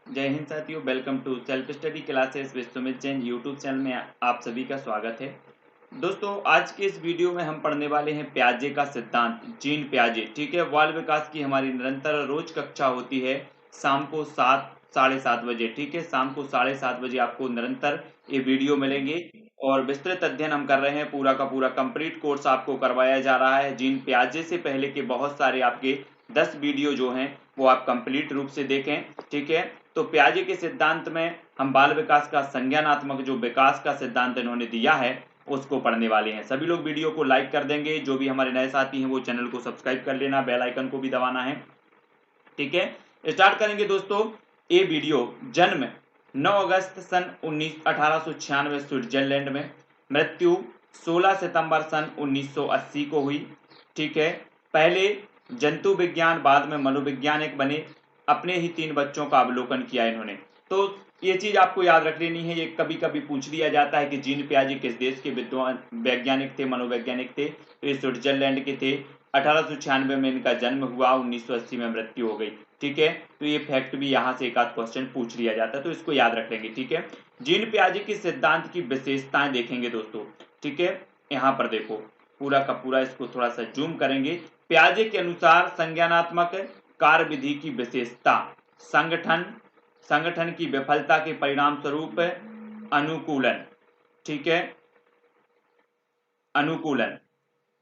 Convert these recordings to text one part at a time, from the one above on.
जय हिंद साथियों, welcome to self study classes with Sumit Jain YouTube channel में आप सभी का स्वागत है। दोस्तों, आज के इस वीडियो में हम पढ़ने वाले हैं पियाजे का सिद्धांत, जीन पियाजे। ठीक है, बाल विकास की हमारी निरंतर रोज कक्षा होती है शाम को 7 साढ़े 7 बजे। ठीक है, शाम को 7:30 बजे आपको निरंतर ये वीडियो मिलेंगे और विस्तृत अध्ययन हम कर रहे हैं। पूरा का पूरा कंप्लीट कोर्स आपको करवाया जा रहा है। जीन पियाजे से पहले के बहुत सारे आपके 10 वीडियो जो हैं वो आप कंप्लीट रूप से देखें। ठीक है, तो पियाजे के सिद्धांत में हम बाल विकास का संज्ञानात्मक जो विकास का सिद्धांत इन्होंने दिया है उसको पढ़ने वाले हैं। सभी लोग वीडियो को लाइक कर देंगे। जो भी हमारे नए साथी हैं वो चैनल को सब्सक्राइब कर लेना, बेल आइकन को भी दबाना है। ठीक है, स्टार्ट करेंगे दोस्तों। ये वीडियो जन्म 9 अगस्त सन 1896 स्विट्जरलैंड में, मृत्यु 16 सितंबर सन 1980 को हुई। ठीक है, पहले जंतु विज्ञान बाद में मनोवैज्ञानिक बने। अपने ही 3 बच्चों का अवलोकन किया इन्होंने। तो ये चीज आपको याद रख लेनी है। ये कभी कभी पूछ लिया जाता है कि जीन पियाजे किस देश के विद्वान वैज्ञानिक थे, मनोवैज्ञानिक थे। तो ये स्विट्जरलैंड के थे। 1896 में इनका जन्म हुआ, 1980 में मृत्यु हो गई। ठीक है, तो ये फैक्ट भी यहाँ से एक आध क्वेश्चन पूछ लिया जाता है, तो इसको याद रख लेंगे। ठीक है, जीन पियाजे के सिद्धांत की विशेषताएं देखेंगे दोस्तों। ठीक है, यहाँ पर देखो पूरा का पूरा, इसको थोड़ा सा जूम करेंगे। पियाजे के अनुसार संज्ञानात्मक कार्य विधि की विशेषता, संगठन की विफलता के परिणाम स्वरूप अनुकूलन। ठीक है, अनुकूलन,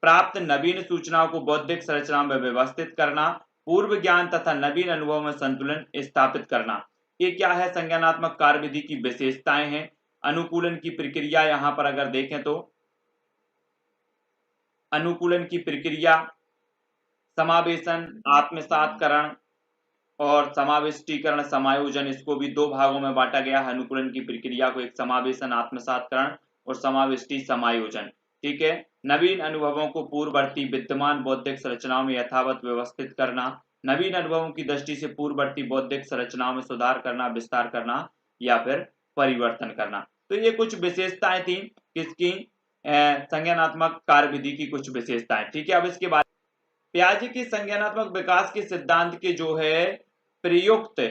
प्राप्त नवीन सूचनाओं को बौद्धिक संरचना में व्यवस्थित करना, पूर्व ज्ञान तथा नवीन अनुभव में संतुलन स्थापित करना। ये क्या है? संज्ञानात्मक कार्य विधि की विशेषताएं हैं। अनुकूलन की प्रक्रिया, यहां पर अगर देखें तो अनुकूलन की प्रक्रिया समावेशन, आत्मसातकरण और समाविष्टीकरण, समायोजन, इसको भी 2 भागों में बांटा गया है अनुकूलन की प्रक्रिया को। एक समावेशन आत्मसातकरण और समाविष्टि समायोजन। ठीक है, नवीन अनुभवों को पूर्ववर्ती विद्यमान बौद्धिक संरचनाओं में यथावत व्यवस्थित करना, नवीन अनुभवों की दृष्टि से पूर्ववर्ती बौद्धिक संरचनाओं में सुधार करना, विस्तार करना या फिर परिवर्तन करना। तो ये कुछ विशेषताएं थी किसकी? संज्ञानात्मक कार्य विधि की कुछ विशेषताएं। ठीक है, अब इसके बाद पियाजे के संज्ञानात्मक विकास के सिद्धांत के जो है प्रयुक्त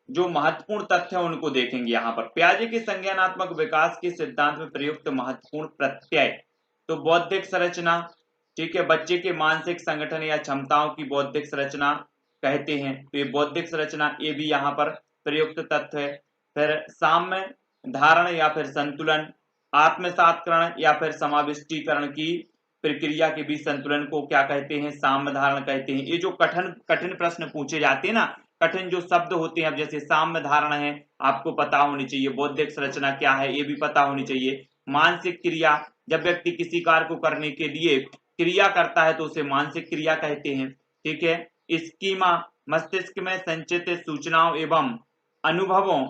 जो महत्वपूर्ण तथ्य है उनको देखेंगे। यहाँ पर पियाजे के संज्ञानात्मक विकास के सिद्धांत में प्रयुक्त महत्वपूर्ण प्रत्यय, तो बौद्धिक संरचना। ठीक है, बच्चे के मानसिक संगठन या क्षमताओं की बौद्धिक संरचना कहते हैं, तो ये बौद्धिक संरचना, ये भी यहाँ पर प्रयुक्त तथ्य है। फिर साम्य धारण या फिर संतुलन, आत्मसातकरण या फिर समाविष्टीकरण की प्रक्रिया के बीच संतुलन को क्या कहते हैं? साम्य धारण कहते हैं। ये जो कठिन कठिन प्रश्न पूछे जाते हैं ना, कठिन जो शब्द होते हैं, अब जैसे साम्य धारण है, आपको पता होनी चाहिए। बौद्धिक संरचना क्या है ये भी पता होनी चाहिए। मानसिक क्रिया, जब व्यक्ति किसी कार्य को करने के लिए क्रिया करता है तो उसे मानसिक क्रिया कहते हैं। ठीक है, स्कीमा, मस्तिष्क में संचित सूचनाओं एवं अनुभवों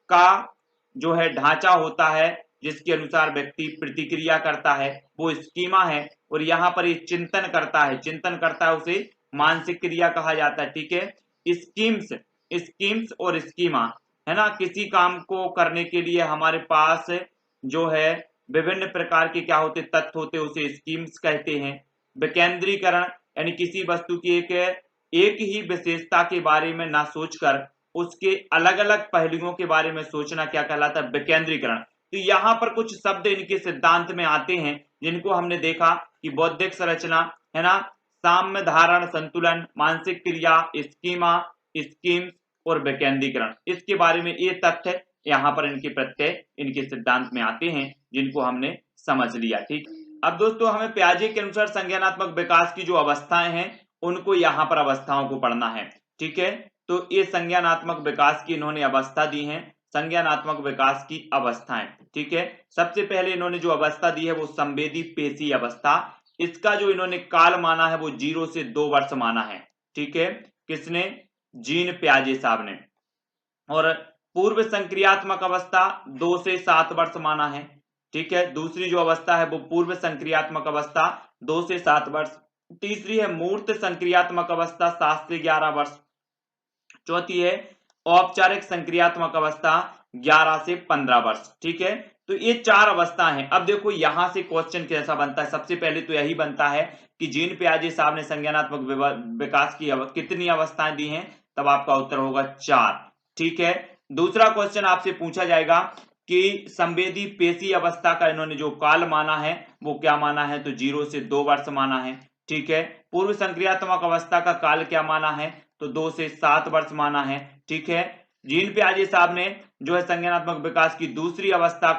का जो है ढांचा होता है जिसके अनुसार व्यक्ति प्रतिक्रिया करता है, वो स्कीमा है। और यहाँ पर ये चिंतन करता है, उसे मानसिक क्रिया कहा जाता है। ठीक है, स्कीम्स और स्कीमा है ना। किसी काम को करने के लिए हमारे पास जो है विभिन्न प्रकार के क्या होते तत्व होते, उसे स्कीम्स कहते हैं। विकेंद्रीकरण, यानी किसी वस्तु की एक ही विशेषता के बारे में ना सोचकर उसके अलग अलग पहलुओं के बारे में सोचना क्या कहलाता है? विकेंद्रीकरण। तो यहाँ पर कुछ शब्द इनके सिद्धांत में आते हैं जिनको हमने देखा कि बौद्धिक संरचना है ना, साम्य धारण, संतुलन, मानसिक क्रिया, स्कीमा, स्कीम्स और विकेंद्रीकरण। इसके बारे में ये तथ्य यहाँ पर इनके प्रत्यय इनके सिद्धांत में आते हैं जिनको हमने समझ लिया। ठीक, अब दोस्तों हमें पियाजे के अनुसार संज्ञानात्मक विकास की जो अवस्थाएं हैं उनको यहाँ पर अवस्थाओं को पढ़ना है। ठीक है, तो ये संज्ञानात्मक विकास की इन्होंने अवस्था दी है, संज्ञानात्मक विकास की अवस्थाएं। ठीक है, सबसे पहले इन्होंने जो अवस्था दी है वो संवेदी पेशी अवस्था। इसका जो इन्होंने काल माना है वो 0 से 2 वर्ष माना है। ठीक है, किसने? जीन पियाजे साहब ने। और पूर्व संक्रियात्मक अवस्था 2 से 7 वर्ष माना है। ठीक है, दूसरी जो अवस्था है वो पूर्व संक्रियात्मक अवस्था 2 से 7 वर्ष। तीसरी है मूर्त संक्रियात्मक अवस्था 7 से 11 वर्ष। चौथी है औपचारिक संक्रियात्मक अवस्था 11 से 15 वर्ष। ठीक है, तो ये 4 अवस्था हैं। अब देखो यहां से क्वेश्चन कैसा बनता है, सबसे पहले तो यही बनता है कि जीन पियाजे साहब ने संज्ञानात्मक विकास की कितनी अवस्थाएं दी हैं? तब आपका उत्तर होगा 4। ठीक है। दूसरा क्वेश्चन आपसे पूछा जाएगा कि संवेदी पेशी अवस्था का इन्होंने जो काल माना है वो क्या माना है, तो 0 से 2 वर्ष माना है। ठीक है। पूर्व संक्रियात्मक अवस्था का काल क्या माना है, तो 2 से 7 वर्ष माना है। ठीक है। जीन प्याजे साहब ने जो है संज्ञानात्मक विकास की दूसरी अवस्था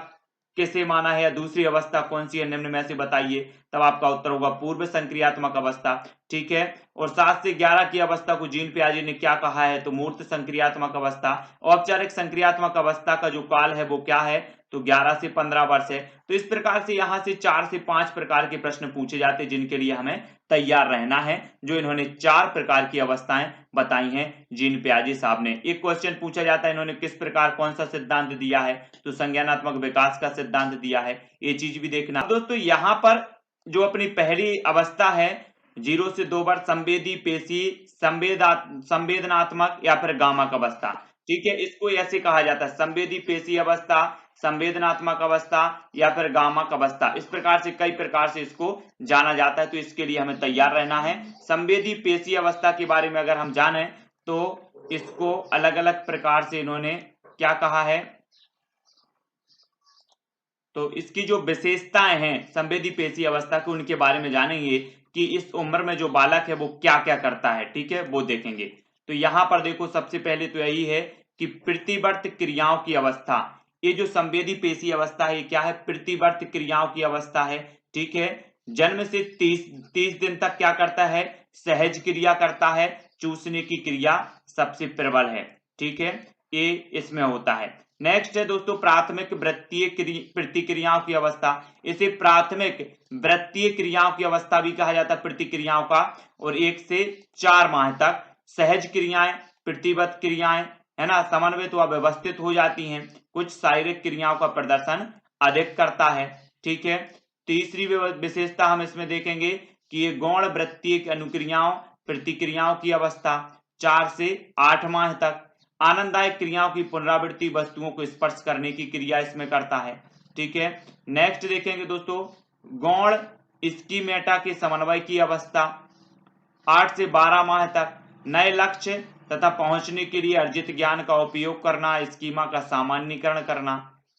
किसे माना है या दूसरी अवस्था कौन सी है, निम्न में से बताइए। तब आपका उत्तर होगा पूर्व संक्रियात्मक अवस्था। ठीक है। और 7 से 11 की अवस्था को जीन प्याजे ने क्या कहा है, तो मूर्त संक्रियात्मक अवस्था। औपचारिक संक्रियात्मक अवस्था का जो काल है वो क्या है, तो 11 से 15 वर्ष है। तो इस प्रकार से यहां से 4 से 5 प्रकार के प्रश्न पूछे जाते हैं जिनके लिए हमें तैयार रहना है, जो इन्होंने 4 प्रकार की अवस्थाएं बताई हैं जीन प्याजे साहब ने। एक क्वेश्चन पूछा जाता है इन्होंने किस प्रकार कौन सा सिद्धांत दिया है, तो संज्ञानात्मक विकास का सिद्धांत दिया है, ये चीज भी देखना। दोस्तों यहां पर जो अपनी पहली अवस्था है 0 से 2 वर्ष संवेदी पेशी संवेदनात्मक या फिर गामक अवस्था। ठीक है। इसको ऐसे कहा जाता है संवेदी पेशी अवस्था, संवेदनात्मक अवस्था या फिर गामक अवस्था। इस प्रकार से कई प्रकार से इसको जाना जाता है, तो इसके लिए हमें तैयार रहना है। संवेदी पेशी अवस्था के बारे में अगर हम जाने तो इसको अलग अलग प्रकार से इन्होंने क्या कहा है, तो इसकी जो विशेषताएं हैं संवेदी पेशी अवस्था की उनके बारे में जानेंगे कि इस उम्र में जो बालक है वो क्या क्या करता है। ठीक है, वो देखेंगे। तो यहां पर देखो सबसे पहले तो यही है कि प्रतिवर्त क्रियाओं की अवस्था। ये जो संवेदी पेशी अवस्था है ये क्या है, प्रतिवर्त क्रियाओं की अवस्था है। ठीक है। जन्म से 30 दिन तक क्या करता है, सहज क्रिया करता है, चूसने की क्रिया सबसे प्रबल है। ठीक है, ये इसमें होता है। नेक्स्ट है दोस्तों प्राथमिक वृत्तीय प्रतिक्रियाओं की अवस्था। इसे प्राथमिक वृत्तीय क्रियाओं की अवस्था भी कहा जाता है, प्रतिक्रियाओं का। और 1 से 4 माह तक सहज क्रियाएं, प्रतिवत क्रियाएं, है ना, समन्वित व व्यवस्थित हो जाती हैं। कुछ शारीरिक क्रियाओं का प्रदर्शन अधिक करता है। ठीक है। तीसरी विशेषता हम इसमें देखेंगे कि ये गौण वृत्तीय अनुक्रियाओं प्रतिक्रियाओं की अवस्था 4 से 8 माह तक। आनंददायक क्रियाओं की पुनरावृत्ति वस्तुओं को स्पर्श करने की क्रिया इसमें करता है। ठीक है। नेक्स्ट देखेंगे दोस्तों गौण स्कीमेटा के समन्वय की अवस्था 8 से 12 माह तक। नए लक्ष्य तथा पहुंचने के लिए अर्जित ज्ञान का उपयोग करना, स्कीमा का सामान्यीकरण करना।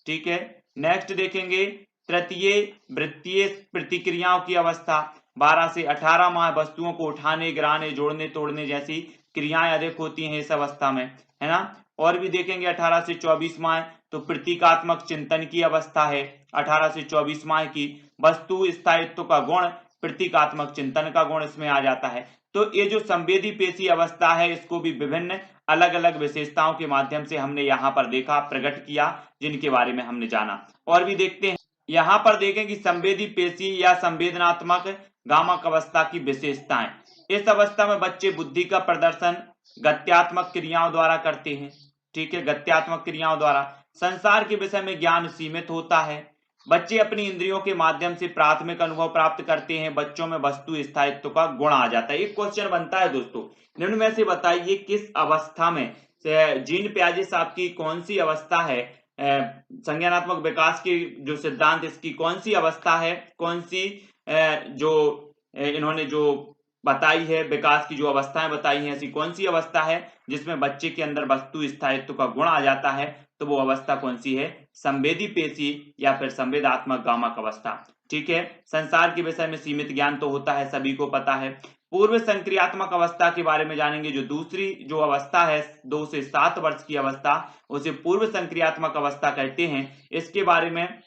ठीक है। नेक्स्ट देखेंगे तृतीय वृत्तीय प्रतिक्रियाओं की अवस्था 12 से 18 माह। वस्तुओं को उठाने, गिराने, जोड़ने, तोड़ने जैसी क्रियाएं अधिक होती हैं इस अवस्था में, है ना। और भी देखेंगे 18 से 24 माह तो प्रतीकात्मक चिंतन की अवस्था है। 18 से 24 माह की वस्तु स्थायित्व का गुण, प्रतीकात्मक चिंतन का गुण इसमें आ जाता है। तो ये जो संवेदी पेशी अवस्था है इसको भी विभिन्न अलग अलग विशेषताओं के माध्यम से हमने यहाँ पर देखा, प्रकट किया, जिनके बारे में हमने जाना। और भी देखते हैं यहाँ पर देखें कि संवेदी पेशी या संवेदनात्मक गामक अवस्था की विशेषताएं। इस अवस्था में बच्चे बुद्धि का प्रदर्शन गत्यात्मक क्रियाओं द्वारा करते हैं। ठीक है, गत्यात्मक क्रियाओं द्वारा। संसार के विषय में ज्ञान सीमित होता है। बच्चे अपनी इंद्रियों के माध्यम से प्राथमिक अनुभव प्राप्त करते हैं। बच्चों में वस्तु स्थायित्व का गुण आ जाता है। एक क्वेश्चन बनता है दोस्तों, निम्न में से बताइए किस अवस्था में जीन प्याजे साहब की कौन सी अवस्था है, संज्ञानात्मक विकास की जो सिद्धांत इसकी कौन सी अवस्था है, कौन सी जो इन्होंने जो बताई है, विकास की जो अवस्थाएं बताई हैं ऐसी कौन सी अवस्था है जिसमें बच्चे के अंदर वस्तु स्थायित्व का गुण आ जाता है, तो वो अवस्था कौन सी है, संवेदी पेशी या फिर संवेदात्मक गामक अवस्था। ठीक है। संसार के विषय में सीमित ज्ञान तो होता है, सभी को पता है। पूर्व संक्रियात्मक अवस्था के बारे में जानेंगे। जो दूसरी जो अवस्था है 2 से 7 वर्ष की अवस्था, उसे पूर्व संक्रियात्मक अवस्था कहते हैं। इसके बारे में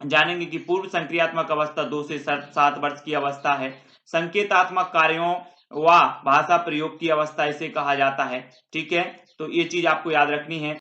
जानेंगे कि पूर्व संक्रियात्मक अवस्था 2 से 7 वर्ष की अवस्था है। संकेतात्मक कार्यों व भाषा प्रयोग की अवस्था इसे कहा जाता है। ठीक है, तो ये चीज आपको याद रखनी है।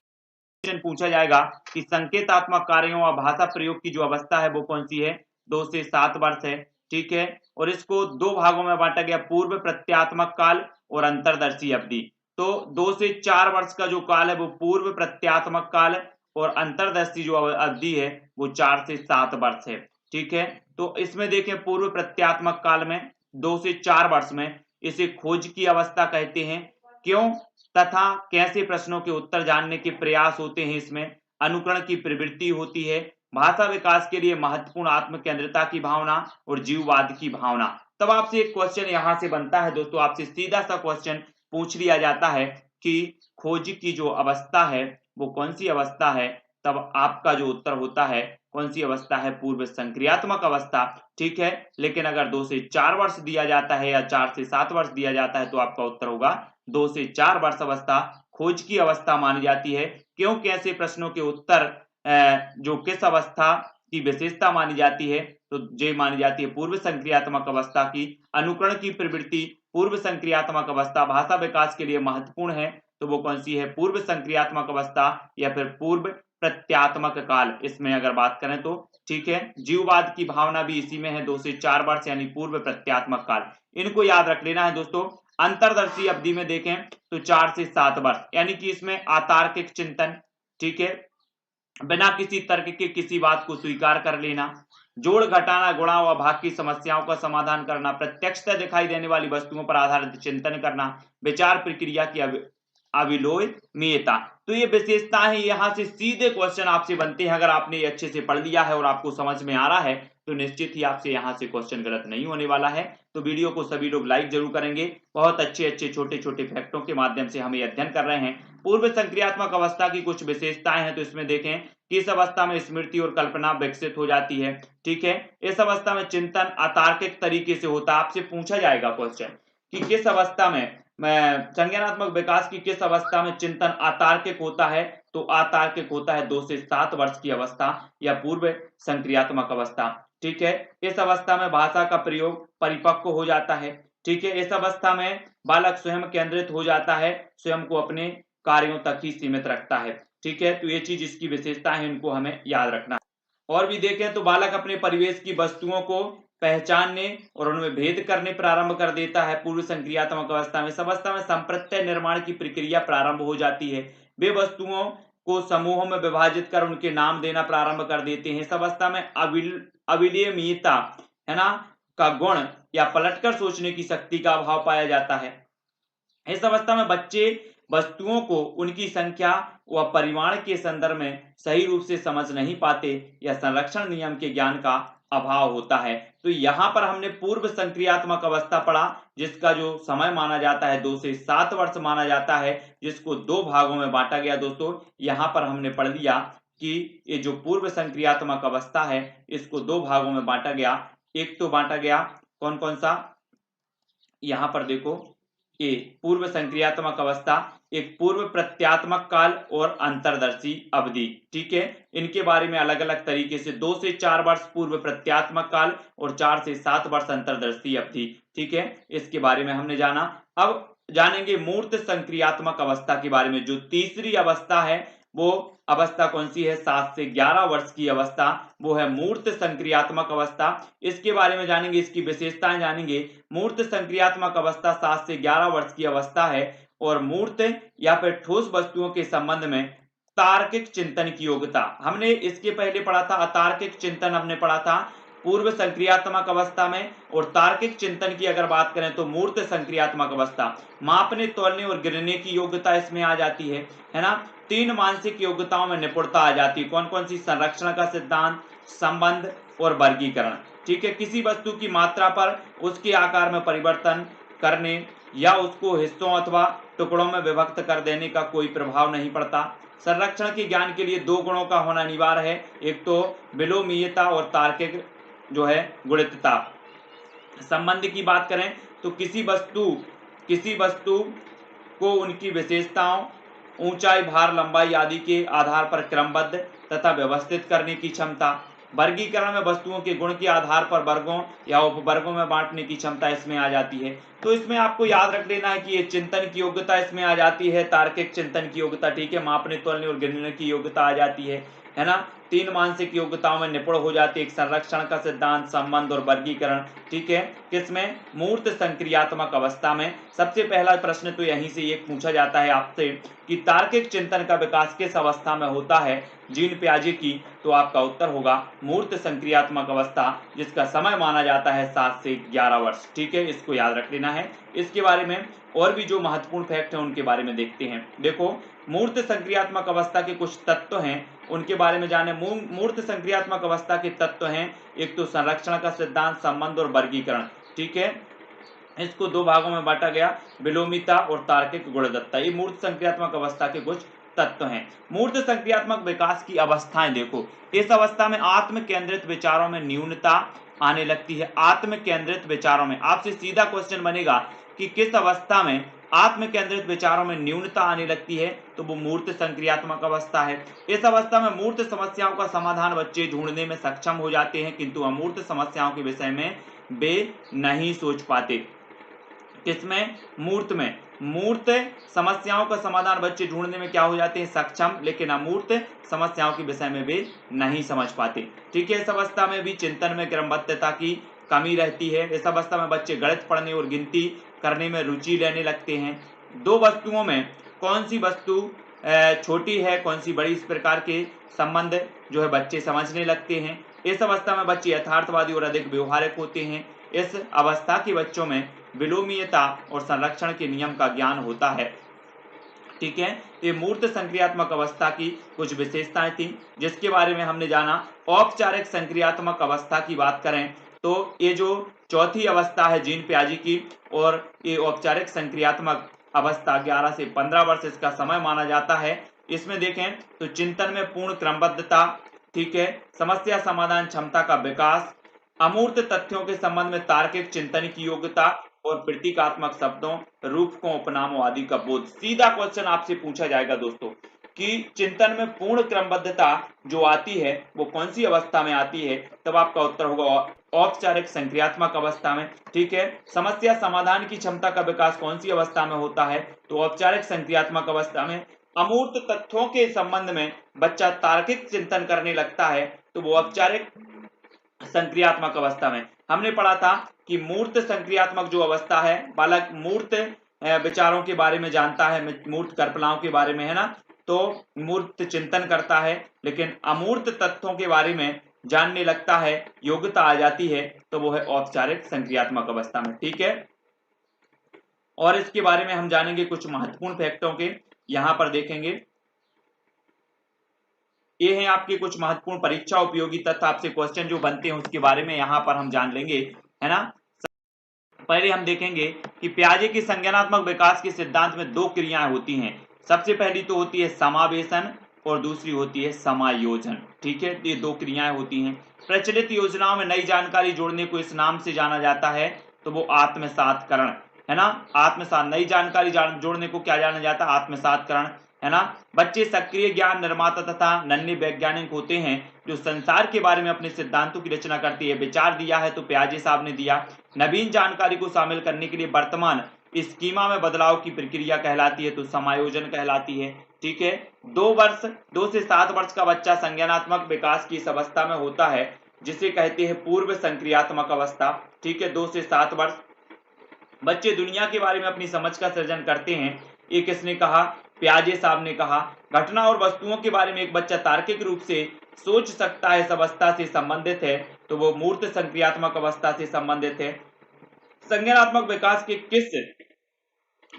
पूछा जाएगा कि संकेतात्मक कार्यों व भाषा प्रयोग की जो अवस्था है वो कौन सी है, 2 से 7 वर्ष है। ठीक है। और इसको 2 भागों में बांटा गया, पूर्व प्रत्यात्मक काल और अंतरदर्शी अवधि। तो 2 से 4 वर्ष का जो काल है वो पूर्व प्रत्यात्मक काल और अंतरदर्शी जो अवधि है वो 4 से 7 वर्ष है। ठीक है। तो इसमें देखें पूर्व प्रत्यात्मक काल में 2 से 4 वर्ष में इसे खोज की अवस्था कहते हैं। क्यों तथा कैसे प्रश्नों के उत्तर जानने के प्रयास होते हैं। इसमें अनुकरण की प्रवृत्ति होती है। भाषा विकास के लिए महत्वपूर्ण आत्म केंद्रिता की भावना और जीववाद की भावना। तब आपसे एक क्वेश्चन यहां से बनता है दोस्तों, आपसे सीधा सा क्वेश्चन पूछ लिया जाता है की खोज की जो अवस्था है वो कौन सी अवस्था है, तब आपका जो उत्तर होता है कौन सी अवस्था है, पूर्व संक्रियात्मक अवस्था। ठीक है, लेकिन अगर 2 से 4 वर्ष दिया जाता है या 4 से 7 वर्ष दिया जाता है तो आपका उत्तर होगा 2 से 4 वर्ष अवस्था खोज की अवस्था मानी जाती है। क्योंकि ऐसे प्रश्नों के उत्तर जो किस अवस्था की विशेषता मानी जाती है, तो ये मानी जाती है पूर्व संक्रियात्मक अवस्था की। अनुकरण की प्रवृत्ति पूर्व संक्रियात्मक अवस्था भाषा विकास के लिए महत्वपूर्ण है, तो वो कौन सी है, पूर्व संक्रियात्मक अवस्था या फिर पूर्व प्रत्यात्मक काल, इसमें अगर बात करें तो। ठीक है, जीववाद की भावना भी इसी में है, 2 से 4 वर्ष यानी पूर्व प्रत्यात्मक काल, इनको याद रख लेना है दोस्तों। अंतरदर्शी अवधि में देखें तो 4 से 7 वर्ष, यानी कि इसमें अतार्किक चिंतन, ठीक है, बिना किसी तर्क के किसी बात को स्वीकार कर लेना, जोड़ घटाना गुणा व भाग की समस्याओं का समाधान करना, प्रत्यक्षतः दिखाई देने वाली वस्तुओं पर आधारित चिंतन करना, विचार प्रक्रिया की अविलोमीयता। तो ये विशेषता है, यहाँ से सीधे क्वेश्चन आपसे बनते हैं। अगर आपने ये अच्छे से पढ़ लिया है और आपको समझ में आ रहा है तो निश्चित ही आपसे यहाँ से क्वेश्चन गलत नहीं होने वाला है। तो वीडियो को सभी लोग लाइक जरूर करेंगे। बहुत अच्छे अच्छे छोटे छोटे फैक्टों के माध्यम से हम ये अध्ययन कर रहे हैं। पूर्व संक्रियात्मक अवस्था की कुछ विशेषताएं हैं, तो इसमें देखें कि इस अवस्था में स्मृति और कल्पना विकसित हो जाती है। ठीक है, इस अवस्था में चिंतन अतार्किक तरीके से होता है। आपसे पूछा जाएगा क्वेश्चन कि किस अवस्था में संज्ञानात्मक विकास की किस अवस्था में चिंतन अतार्किक होता है, तो अतार्किक होता है 2 से 7 वर्ष की अवस्था या पूर्व संक्रियात्मक अवस्था। ठीक है, इस अवस्था में भाषा का प्रयोग परिपक्व हो जाता है। ठीक है, इस अवस्था में बालक स्वयं केंद्रित हो जाता है, स्वयं को अपने कार्यों तक ही सीमित रखता है। ठीक है, तो ये चीज इसकी विशेषता है, इनको हमें याद रखना है। और भी देखें तो बालक अपने परिवेश की वस्तुओं को पहचानने और उनमें भेद करने प्रारंभ कर देता है। पूर्व संक्रियात्मक अवस्था में, इस अवस्था में संप्रत्यय निर्माण की प्रक्रिया प्रारंभ हो जाती है। वे वस्तुओं को समूहों में विभाजित कर उनके नाम देना प्रारंभ कर देते हैं। इस अवस्था में अविलेमीयता है ना का गुण या पलटकर सोचने की शक्ति का अभाव पाया जाता है। इस अवस्था में बच्चे वस्तुओं को उनकी संख्या व परिमाण के संदर्भ में सही रूप से समझ नहीं पाते या संरक्षण नियम के ज्ञान का अभाव होता है। तो यहाँ पर हमने पूर्व संक्रियात्मक अवस्था पढ़ा, जिसका जो समय माना जाता है 2 से 7 वर्ष माना जाता है, जिसको 2 भागों में बांटा गया। दोस्तों यहाँ पर हमने पढ़ लिया कि ये जो पूर्व संक्रियात्मक अवस्था है इसको 2 भागों में बांटा गया। एक तो बांटा गया कौन कौन सा, यहाँ पर देखो, ए पूर्व संक्रियात्मक अवस्था, एक पूर्व प्रत्यात्मक काल और अंतरदर्शी अवधि। ठीक है, इनके बारे में अलग अलग तरीके से 2 से 4 वर्ष पूर्व प्रत्यात्मक काल और 4 से 7 वर्ष अंतरदर्शी अवधि। ठीक है, इसके बारे में हमने जाना। अब जानेंगे मूर्त संक्रियात्मक अवस्था के बारे में। जो तीसरी अवस्था है वो अवस्था कौन सी है, 7 से 11 वर्ष की अवस्था, वो है मूर्त संक्रियात्मक अवस्था। इसके बारे में जानेंगे, इसकी विशेषताएं जानेंगे। मूर्त संक्रियात्मक अवस्था 7 से 11 वर्ष की अवस्था है और मूर्त या फिर ठोस वस्तुओं के संबंध में तार्किक चिंतन की योग्यता। हमने इसके पहले पढ़ा था अतार्किक चिंतन, हमने पढ़ा था पूर्व संक्रियात्मक अवस्था में, और तार्किक चिंतन की अगर बात करें तो मूर्त संक्रियात्मक अवस्था। मापने तौलने और गिनने की योग्यता इसमें आ जाती है ना। 3 मानसिक योग्यताओं में निपुणता आ जाती है। कौन कौन सी, संरक्षण का सिद्धांत, संबंध और वर्गीकरण। ठीक है, किसी वस्तु की मात्रा पर उसके आकार में परिवर्तन करने या उसको हिस्सों अथवा टुकड़ों में विभक्त कर देने का कोई प्रभाव नहीं पड़ता। संरक्षण के ज्ञान के लिए 2 गुणों का होना अनिवार्य है, एक तो विलोमीयता और तार्किक जो है गुणितता। संबंध की बात करें तो किसी वस्तु को उनकी विशेषताओं, ऊंचाई, भार, लंबाई आदि के आधार पर क्रमबद्ध तथा व्यवस्थित करने की क्षमता। वर्गीकरण में वस्तुओं के गुण के आधार पर वर्गों या उपवर्गों में बांटने की क्षमता इसमें आ जाती है। तो इसमें आपको याद रख लेना है कि ये चिंतन की योग्यता इसमें आ जाती है, तार्किक चिंतन की योग्यता। ठीक है, मापने तोलने और गिनने की योग्यता आ जाती है ना। 3 मानसिक योग्यताओं में निपुण हो जाती है, एक संरक्षण का सिद्धांत, संबंध और वर्गीकरण। ठीक है, किसमें, मूर्त संक्रियात्मक अवस्था में। सबसे पहला प्रश्न तो यहीं से ये पूछा जाता है आपसे कि तार्किक चिंतन का विकास किस अवस्था में होता है जीन पियाजे की, तो आपका उत्तर होगा मूर्त संक्रियात्मक अवस्था, जिसका समय माना जाता है 7 से 11 वर्ष। ठीक है, इसको याद रख लेना है। इसके बारे में और भी जो महत्वपूर्ण फैक्ट हैं उनके बारे में देखते हैं। देखो, मूर्त संक्रियात्मक अवस्था के कुछ तत्व हैं, उनके बारे में जाने। मूर्त संक्रियात्मक अवस्था के तत्व हैं, एक तो संरक्षण का सिद्धांत, संबंध और वर्गीकरण। ठीक है, इसको दो भागों में बांटा गया, विलोमिता और तार्किक गुणदत्ता। ये मूर्त संक्रियात्मक अवस्था के कुछ तत्व हैं। मूर्त संक्रियात्मक विकास की अवस्थाएं देखो, इस अवस्था में आत्म केंद्रित विचारों में न्यूनता आने लगती है। आत्म केंद्रित विचारों में आपसे सीधा क्वेश्चन बनेगा कि किस अवस्था में आत्म केंद्रित विचारों में न्यूनता आने लगती है, तो वो मूर्त संक्रियात्मक अवस्था है। इस अवस्था में मूर्त समस्याओं का समाधान बच्चे ढूंढने में सक्षम हो जाते हैं, किंतु अमूर्त समस्याओं के विषय में वे नहीं सोच पाते। किसमें? मूर्त में। मूर्त समस्याओं का समाधान बच्चे ढूंढने में क्या हो जाते हैं? सक्षम, लेकिन अमूर्त समस्याओं के विषय में वे नहीं समझ पाते। ठीक है, इस अवस्था में भी चिंतन में क्रमबद्धता की कमी रहती है। इस अवस्था में बच्चे गणित पढ़ने और गिनती करने में रुचि लेने लगते हैं। दो वस्तुओं में कौन सी वस्तु छोटी है, कौन सी बड़ी, इस प्रकार के संबंध जो है बच्चे समझने लगते हैं। इस अवस्था में बच्चे यथार्थवादी और अधिक व्यवहारिक होते हैं। इस अवस्था के बच्चों में विलोमीयता और संरक्षण के नियम का ज्ञान होता है। ठीक है, ये मूर्त संक्रियात्मक अवस्था की कुछ विशेषताएं थी जिसके बारे में हमने जाना। औपचारिक संक्रियात्मक अवस्था की बात करें तो ये जो चौथी अवस्था है जीन पियाजे की, और ये औपचारिक संक्रियात्मक अवस्था 11 से 15 वर्ष इसका समय माना जाता है। इसमें देखें तो चिंतन में पूर्ण क्रमबद्धता, ठीक है, समस्या समाधान क्षमता का विकास, अमूर्त तथ्यों के संबंध में तार्किक चिंतन की योग्यता और प्रतीकात्मक शब्दों, रूपकों, उपनामों आदि का बोध। सीधा क्वेश्चन आपसे पूछा जाएगा दोस्तों कि चिंतन में पूर्ण क्रमबद्धता जो आती है वो कौन सी अवस्था में आती है, तब आपका उत्तर होगा औपचारिक संक्रियात्मक अवस्था में। ठीक है, समस्या समाधान की क्षमता का विकास कौन सी अवस्था में होता है, तो औपचारिक संक्रियात्मक अवस्था में। अमूर्त तथ्यों के संबंध में बच्चा तार्किक चिंतन करने लगता है, तो वो औपचारिक संक्रियात्मक अवस्था में। हमने पढ़ा था कि मूर्त संक्रियात्मक जो अवस्था है, बालक मूर्त विचारों के बारे में जानता है, मूर्त कल्पनाओं के बारे में, है ना, तो मूर्त चिंतन करता है, लेकिन अमूर्त तथ्यों के बारे में जानने लगता है, योग्यता आ जाती है, तो वो है औपचारिक संक्रियात्मक अवस्था में। ठीक है, और इसके बारे में हम जानेंगे कुछ महत्वपूर्ण फैक्टों के, यहां पर देखेंगे। ये हैं आपके कुछ महत्वपूर्ण परीक्षा उपयोगी तथ्य, आपसे क्वेश्चन जो बनते हैं उसके बारे में यहां पर हम जान लेंगे, है ना। पहले हम देखेंगे कि पियाजे की संज्ञानात्मक विकास के सिद्धांत में दो क्रियाएं होती हैं। सबसे पहली तो होती है समावेशन और दूसरी होती है समायोजन। ठीक है, ये दो क्रियाएं होती हैं। प्रचलित योजनाओं में नई जानकारी जोड़ने को इस नाम से जाना जाता है, तो वो आत्मसातकरण, है ना। आत्मसात, नई जानकारी जोड़ने को क्या जाना जाता है? आत्मसातकरण, है ना। बच्चे सक्रिय ज्ञान निर्माता तथा नन्हे वैज्ञानिक होते हैं जो संसार के बारे में अपने सिद्धांतों की रचना करती है। विचार दिया है तो पियाजे साहब ने दिया। नवीन जानकारी को शामिल करने के लिए वर्तमान स्कीमा में बदलाव की प्रक्रिया कहलाती है, तो समायोजन कहलाती है। ठीक है, 2 से 7 वर्ष का बच्चा संज्ञानात्मक विकास की इस अवस्था में होता है जिसे कहते हैं पूर्व संक्रियात्मक अवस्था। ठीक है, 2 से 7 वर्ष बच्चे दुनिया के बारे में अपनी समझ का सृजन करते हैं। ये किसने कहा? पियाजे साहब ने कहा। घटना और वस्तुओं के बारे में एक बच्चा तार्किक रूप से सोच सकता है, इस अवस्था से संबंधित है, तो वो मूर्त संक्रियात्मक अवस्था से संबंधित है। संज्ञानात्मक विकास के किस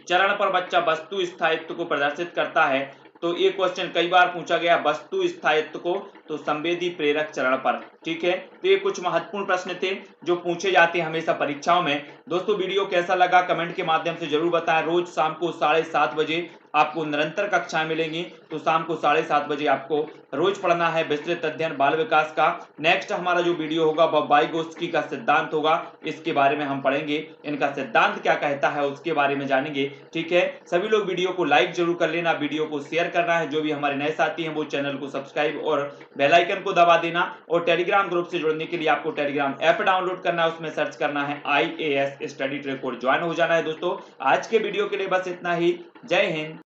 चरण पर बच्चा वस्तु स्थायित्व को प्रदर्शित करता है, तो ये क्वेश्चन कई बार पूछा गया, वस्तु स्थायित्व को तो संवेदी प्रेरक चरण पर। ठीक है, तो ये कुछ महत्वपूर्ण प्रश्न थे जो पूछे जाते हैं हमेशा परीक्षाओं में। दोस्तों वीडियो कैसा लगा कमेंट के माध्यम से जरूर बताएं। रोज शाम को 7:30 बजे आपको निरंतर कक्षाएं मिलेंगी, तो शाम को 7:30 बजे आपको रोज पढ़ना है विस्तृत अध्ययन बाल विकास का। नेक्स्ट हमारा जो वीडियो होगा वह वाइगोत्स्की का सिद्धांत होगा, इसके बारे में हम पढ़ेंगे, इनका सिद्धांत क्या कहता है उसके बारे में जानेंगे। ठीक है, सभी लोग वीडियो को लाइक जरूर कर लेना, वीडियो को शेयर करना है, जो भी हमारे नए साथी हैं वो चैनल को सब्सक्राइब और बेल आइकन को दबा देना। और टेलीग्राम ग्रुप से जुड़ने के लिए आपको टेलीग्राम ऐप डाउनलोड करना है, उसमें सर्च करना है IAS स्टडी ट्रैक और ज्वाइन हो जाना है। दोस्तों आज के वीडियो के लिए बस इतना ही। जय हिंद।